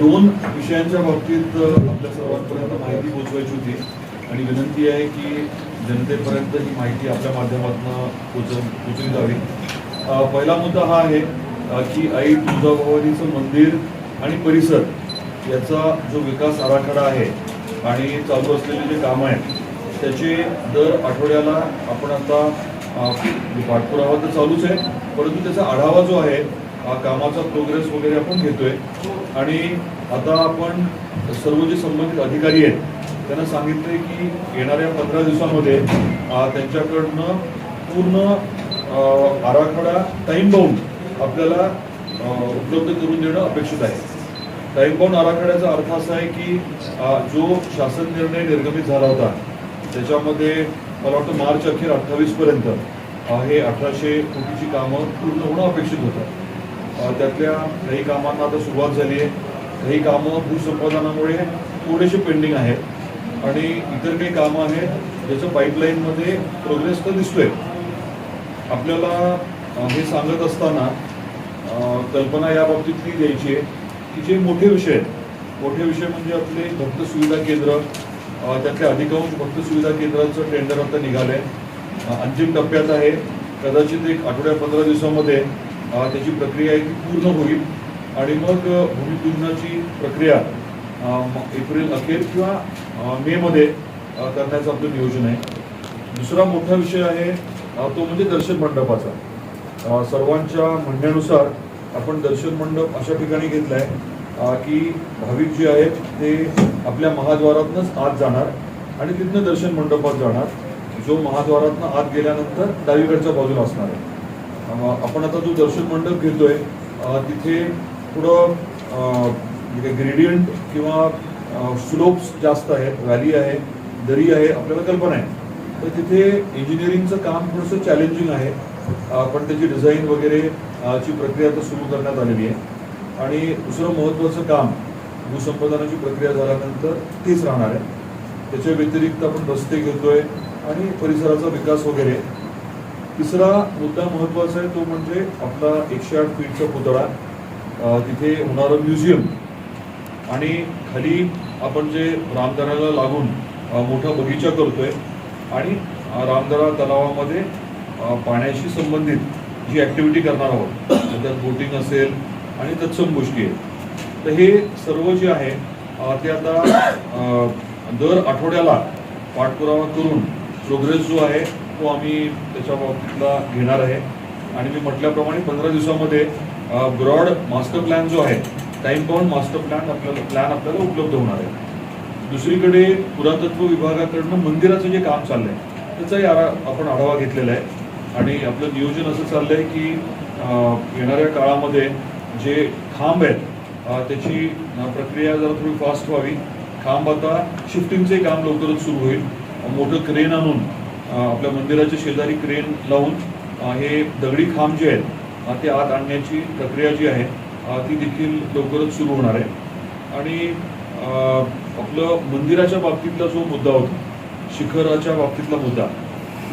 दोन विषयांच्या बाबतीत आपल्या सर्वांपर्यंत माहिती पोहोचवायची होती आणि विनंती आहे की जनतेपर्यंत ही माहिती आपल्या माध्यमातून पोहोचवली जावी. पहिला मुद्दा हा आहे की आई तुळजाभवानीचं मंदिर आणि परिसर याचा जो विकास आराखडा आहे आणि चालू असलेले जे कामं आहेत त्याचे दर आठवड्याला आपण आता पाठपुरावा तर चालूच आहे, परंतु त्याचा आढावा जो आहे कामाचा प्रोग्रेस वगैरे आपण घेतोय. आणि आता आपण सर्व जे संबंधित अधिकारी आहेत त्यांना सांगितले की येणाऱ्या 15 दिवसांमध्ये त्यांच्याकडनं पूर्ण आराखडा टाईम बाउंड आपल्याला उपलब्ध करून देणं अपेक्षित आहे. टाईम बाउंड आराखड्याचा अर्थ असा आहे की जो शासन निर्णय निर्गमित झाला होता त्याच्यामध्ये मला वाटतं मार्च अखेर 28पर्यंत हे 1800 कोटीची कामं पूर्ण होणं अपेक्षित होतं. त्यातल्या काही कामांना आता सुरुवात झाली आहे, काही कामं भूसंपादनामुळे थोडेसे पेंडिंग आहेत आणि इतर काही कामं आहेत ज्याचं पाईपलाईनमध्ये प्रोग्रेस तर दिसतोय. आपल्याला हे सांगत असताना कल्पना या बाबतीतली द्यायची आहे की जे मोठे विषय म्हणजे आपले भक्त सुविधा केंद्र, त्यातल्या अधिकांश भक्त सुविधा केंद्राचं टेंडर आता निघालंय, अंतिम टप्प्यात आहे. कदाचित एक आठवड्या 15 दिवसामध्ये त्याची प्रक्रिया आहे ती पूर्ण होईल आणि मग भूमिपूजनाची प्रक्रिया एप्रिल अखेर किंवा मेमध्ये करण्याचं आपलं नियोजन आहे. दुसरा मोठा विषय आहे तो म्हणजे दर्शन मंडपाचा. सर्वांच्या म्हणण्यानुसार आपण दर्शन मंडप अशा ठिकाणी घेतला आहे की भाविक जे आहेत ते आपल्या महाद्वारातूनच आत जाणार आणि तिथनं दर्शन मंडपात जाणार. जो महाद्वारातनं आत गेल्यानंतर डावीकडच्या बाजूला असणार आहे. आपण आता जो दर्शन मंडप घेतोय तिथे थोडं ग्रेडियंट किंवा स्लोप्स जास्त आहेत, व्हॅली आहे, दरी आहे, आपल्याला कल्पना आहे. तर तिथे इंजिनिअरिंगचं काम थोडंसं चॅलेंजिंग आहे, पण त्याची डिझाईन वगैरे ची प्रक्रिया आता सुरू करण्यात आलेली आहे. आणि दुसरं महत्त्वाचं काम भूसंपादनाची प्रक्रिया झाल्यानंतर तेच राहणार आहे. त्याच्या व्यतिरिक्त आपण रस्ते घेतोय आणि परिसराचा विकास वगैरे. तिसरा मुद्दा महत्त्वाचा आहे तो म्हणजे आपला 108 फीटचा पुतळा, तिथे होणारं म्युझियम आणि खाली आपण जे रामदऱ्याला लागून मोठा बगीचा करतोय आणि रामदरा तलावामध्ये पाण्याशी संबंधित जी ॲक्टिव्हिटी करणार आहोत त्यात बोटिंग असेल आणि तत्सम गोष्टी आहेत. तर हे सर्व जे आहे ते आता दर आठवड्याला पाठपुरावा करून प्रोग्रेस जो आहे तो आम्ही त्याच्या बाबतीतला घेणार आहे. आणि मी म्हटल्याप्रमाणे 15 दिवसामध्ये ब्रॉड मास्टर प्लॅन जो आहे, टाईम बाउंड मास्टर प्लॅन आपल्याला उपलब्ध होणार आहे. दुसरीकडे पुरातत्व विभागाकडनं मंदिराचं जे काम चाललंय त्याचाही आपण आढावा घेतलेला आहे आणि आपलं नियोजन असं चाललंय की येणाऱ्या काळामध्ये जे खांब आहेत त्याची प्रक्रिया जरा थोडी फास्ट व्हावी. खांब आता शिफ्टिंगचे काम लवकरच सुरू होईल. मोठं क्रेन आणून आपल्या मंदिराच्या शेजारी क्रेन लावून हे दगडी खांब जे आहेत ते आत आणण्याची प्रक्रिया जी आहे ती देखील लवकरच सुरू होणार आहे. आणि आपलं मंदिराच्या बाबतीतला जो मुद्दा होता, शिखराच्या बाबतीतला मुद्दा,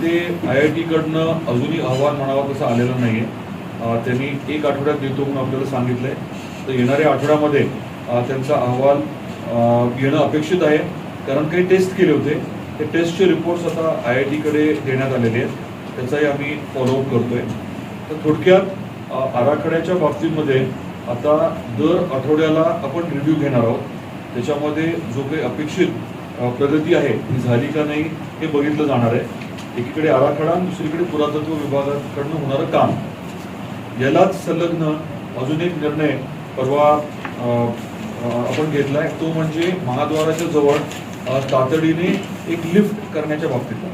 ते IIT-कडनं अजूनही अहवाल म्हणावा तसा आलेला नाही आहे. त्यांनी 1 आठवड्यात देतो म्हणून आपल्याला सांगितलं आहे. तर येणाऱ्या आठवड्यामध्ये त्यांचा अहवाल येणं अपेक्षित आहे, कारण काही टेस्ट केले होते. ते टेस्टचे रिपोर्ट्स आता IIT-कडे देण्यात आलेले आहेत, त्याचाही आम्ही फॉलोअप करतोय. तर थोडक्यात आराखड्याच्या बाबतीमध्ये आता दर आठवड्याला आपण रिव्ह्यू घेणार आहोत. त्याच्यामध्ये जो काही अपेक्षित प्रगती आहे ती झाली का नाही हे बघितलं जाणार आहे. एकीकडे आराखडा, दुसरीकडे पुरातत्व विभागाकडनं होणारं काम. यालाच संलग्न अजून एक निर्णय परवा आपण घेतला आहे, तो म्हणजे महाद्वाराच्या जवळ तातडीने एक लिफ्ट करण्याच्या बाबतीतला.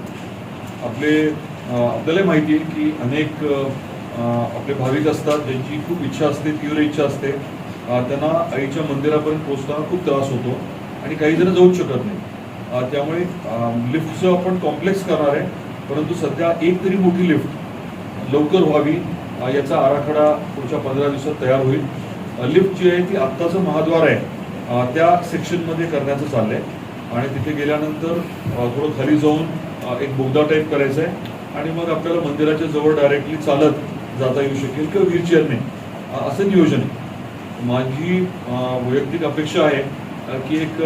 आपल्याला माहिती आहे की अनेक आपले भाविक असतात ज्यांची खूप इच्छा असते, तीव्र इच्छा असते, त्यांना आईच्या मंदिरापर्यंत पोहोचताना खूप त्रास होतो आणि काही जण जाऊच शकत नाही. त्यामुळे लिफ्टचं आपण कॉम्प्लेक्स करणार आहे, परंतु सध्या एक तरी मोठी लिफ्ट लवकर व्हावी याचा आराखडा पुढच्या 15 दिवसात तयार होईल. लिफ्ट जी आहे ती आत्ताचं महाद्वार आहे त्या सेक्शनमध्ये करण्याचं चाललं आहे आणि तिथे गेल्यानंतर थोडं खाली जाऊन एक बोगदा टाईप करायचं आहे आणि मग आपल्याला मंदिराच्या जवळ डायरेक्टली चालत जाता येऊ शकेल किंवा व्हीलचेअरने, असं नियोजन आहे. माझी वैयक्तिक अपेक्षा आहे की एक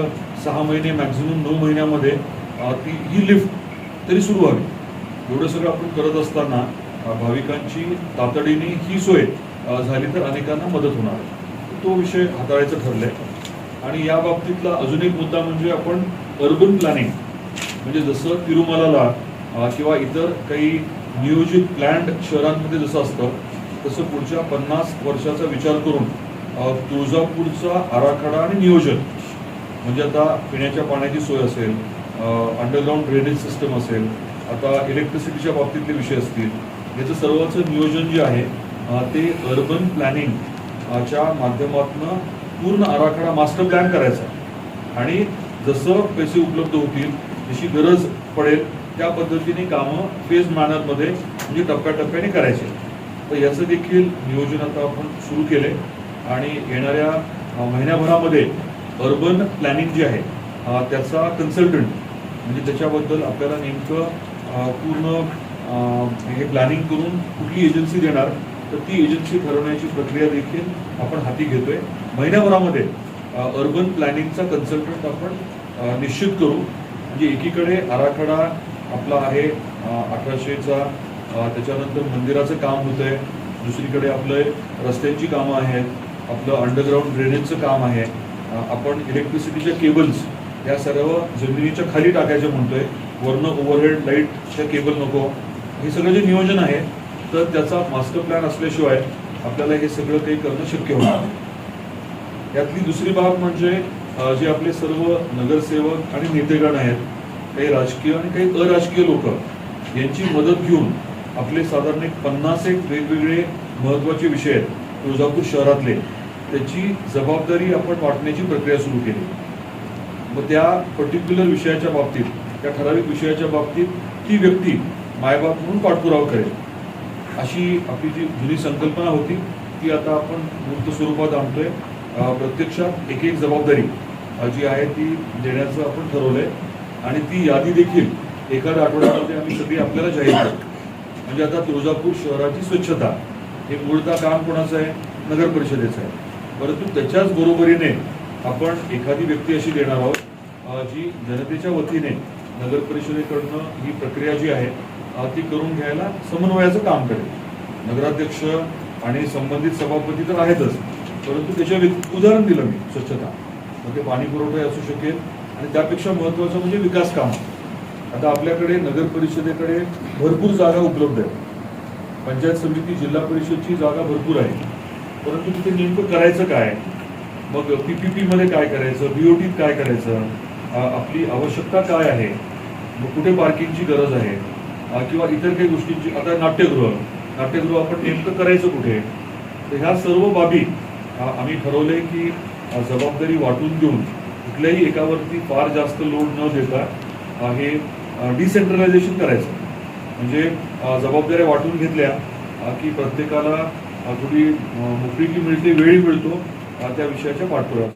6 महिने मॅक्झिमम 9 महिन्यामध्ये ही लिफ्ट तरी सुरू व्हावी. एवढं सगळं आपण करत असताना भाविकांची तातडीने ही सोय झाली तर अनेकांना मदत होणार. तो विषय हाताळायचं ठरलंय. आणि या बाबतीतला अजून एक मुद्दा म्हणजे आपण अर्बन प्लॅनिंग, म्हणजे जसं तिरुमलाला किंवा इतर काही नियोजित प्लॅन्ड शहरांमध्ये जसं असतं तसं पुढच्या 50 वर्षाचा विचार करून तुळजापूरचा आराखडा आणि नियोजन, म्हणजे आता पिण्याच्या पाण्याची सोय असेल, अंडरग्राऊंड ड्रेनेज सिस्टम असेल, आता इलेक्ट्रिसिटीच्या बाबतीतले विषय असतील, याचं सर्वचं नियोजन जे आहे ते अर्बन प्लॅनिंगच्या माध्यमातून पूर्ण आराखडा मास्टर प्लॅन करायचा आणि जसं पैसे उपलब्ध होतील, जशी गरज पडेल त्या पद्धतीने कामं फेज मॅनरमध्ये म्हणजे टप्प्याटप्प्याने करायचे. तर याचं देखील नियोजन आता आपण सुरू केले आणि येणाऱ्या महिन्याभरामध्ये अर्बन प्लॅनिंग जे आहे त्याचा कन्सल्टंट, म्हणजे त्याच्याबद्दल आपल्याला नेमकं पूर्ण हे प्लॅनिंग करून कुठली एजन्सी देणार तर ती एजन्सी ठरवण्याची प्रक्रिया देखील आपण हाती घेतोय. महिन्याभरामध्ये अर्बन प्लॅनिंगचा कन्सल्टंट आपण निश्चित करू. म्हणजे एकीकडे आराखडा आपला आहे 1800चा, त्याच्यानंतर मंदिराचं काम होतं आहे, दुसरीकडे आपलं रस्त्यांची कामं आहेत, आपलं अंडरग्राऊंड ड्रेनेजचं काम आहे, आपण इलेक्ट्रिसिटीच्या केबल्स या सर्व जमिनीच्या खाली टाकायचं म्हणतोय, वरनं ओव्हरहेड लाईटच्या केबल नको, हे सगळं जे नियोजन आहे तर त्याचा मास्टर प्लॅन असल्याशिवाय आपल्याला हे सगळं काही करणं शक्य होणार. यातली दुसरी बाब म्हणजे जे आपले सर्व नगरसेवक आणि नेतेगण आहेत, काही राजकीय आणि काही अराजकीय लोक, यांची मदत घेऊन आपले साधारण 50 वेगवेगळे महत्त्वाचे विषय आहेत तुळजापूर शहरातले, त्याची जबाबदारी आपण वाटण्याची प्रक्रिया सुरू केली. मग त्या पर्टिक्युलर विषयाच्या बाबतीत, त्या ठराविक विषयाच्या बाबतीत ती व्यक्ती मायबाप म्हणून पाठपुरावा करेल, अशी आपली जी जुनी संकल्पना होती ती आता आपण मूर्त स्वरूपात आणतोय. प्रत्यक्षात एक जबाबदारी जी आहे ती देण्याचं आपण ठरवलंय आणि ती यादी देखील एखाद्या आठवड्यामध्ये आम्ही सगळी आपल्याला जाहीर करू. म्हणजे आता तुळजापूर शहराची स्वच्छता हे मूळतः काम कोणाचं आहे? नगर परिषदेचं आहे. परंतु त्याच्याच बरोबरीने आपण एखादी व्यक्ती अशी देणार आहोत जी जनतेच्या वतीने नगर परिषदेकडनं ही प्रक्रिया जी आहे ती करून घ्यायला समन्वयाचं काम करेल. नगराध्यक्ष आणि संबंधित सभापती तर आहेतच, परंतु त्याच्या उदाहरण दिलं मी स्वच्छता, मग ते पाणी पुरवठा असू शकेल आणि त्यापेक्षा महत्त्वाचं म्हणजे विकास काम. आता आपल्याकडे नगर परिषदेकडे भरपूर जागा उपलब्ध आहे, पंचायत समिती जिल्हा परिषदची जागा भरपूर आहे, परंतु तिथे नेमकं करायचं काय, मग PPP मध्ये काय करायचं, BOTत काय करायचं, आपली आवश्यकता काय आहे, मग कुठे पार्किंगची गरज आहे किंवा इतर काही गोष्टींची, आता नाट्यगृह आपण नेमकं करायचं कुठे. तर ह्या सर्व बाबी आम्ही ठरवले की जबाबदारी वाटून घेऊन कुठल्याही एकावरती फार जास्त लोड न देता हे डिसेंट्रलायझेशन करायचं. म्हणजे जबाबदाऱ्या वाटून घेतल्या की प्रत्येकाला थोडी मोकळीकी मिळते, वेळी मिळतो त्या विषयाच्या पाठपुरावा.